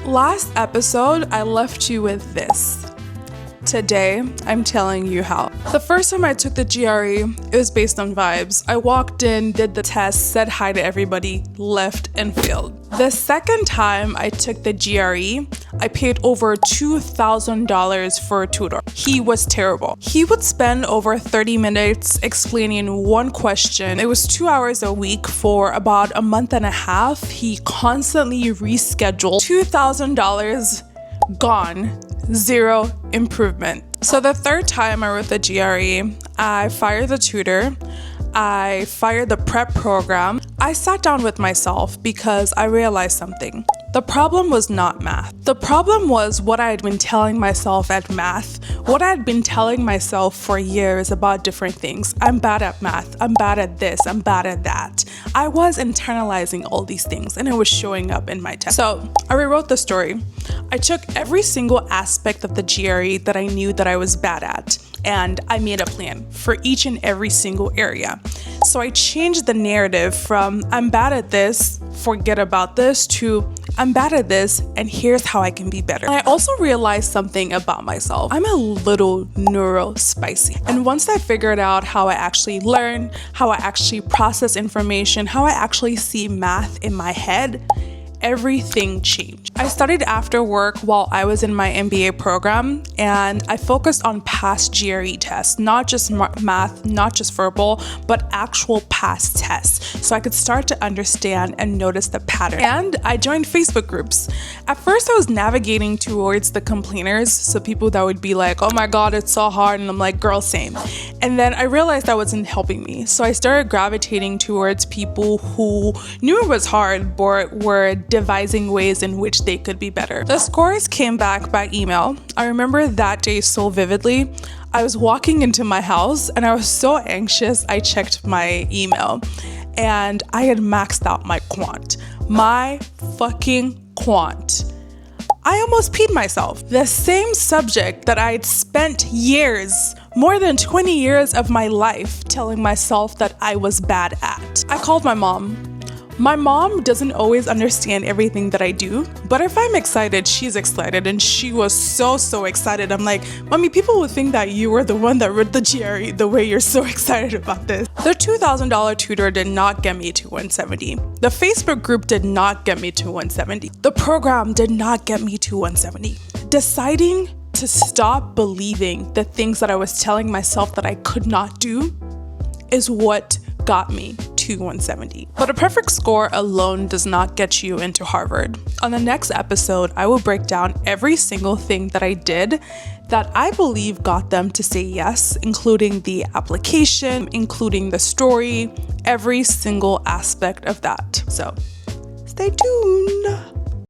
Last episode, I left you with this. Today, I'm telling you how. The first time I took the GRE, it was based on vibes. I walked in, did the test, said hi to everybody, left, and failed. The second time I took the GRE, I paid over $2,000 for a tutor. He was terrible. He would spend over 30 minutes explaining one question. It was 2 hours a week for about a month and a half. He constantly rescheduled. $2,000 gone. Zero improvement. So the third time I wrote the GRE, I fired the tutor, I fired the prep program. I sat down with myself because I realized something. The problem was not math. The problem was what I had been telling myself at math, what I had been telling myself for years about different things. I'm bad at math, I'm bad at this, I'm bad at that. I was internalizing all these things and it was showing up in my test. So I rewrote the story. I took every single aspect of the GRE that I knew that I was bad at, and I made a plan for each and every single area. So I changed the narrative from I'm bad at this, forget about this, to I'm bad at this and here's how I can be better. And I also realized something about myself. I'm a little neurospicy. And once I figured out how I actually learn, how I actually process information, how I actually see math in my head, everything changed. I studied after work while I was in my MBA program, and I focused on past GRE tests, not just math, not just verbal, but actual past tests, so I could start to understand and notice the pattern. And I joined Facebook groups. At first, I was navigating towards the complainers, so people that would be like, oh my God, it's so hard, and I'm like, girl, same. And then I realized that wasn't helping me, so I started gravitating towards people who knew it was hard, but were devising ways in which they could be better. The scores came back by email. I remember that day so vividly. I was walking into my house and I was so anxious. I checked my email and I had maxed out my quant. My fucking quant. I almost peed myself. The same subject that I'd spent years, more than 20 years of my life telling myself that I was bad at. I called my mom. My mom doesn't always understand everything that I do, but if I'm excited, she's excited, and she was so excited. I'm like, Mommy, people would think that you were the one that wrote the GRE the way you're so excited about this. The $2,000 tutor did not get me to 170. The Facebook group did not get me to 170. The program did not get me to 170. Deciding to stop believing the things that I was telling myself that I could not do is what got me to 170. But a perfect score alone does not get you into Harvard. On the next episode, I will break down every single thing that I did that I believe got them to say yes, including the application, including the story, every single aspect of that. So stay tuned.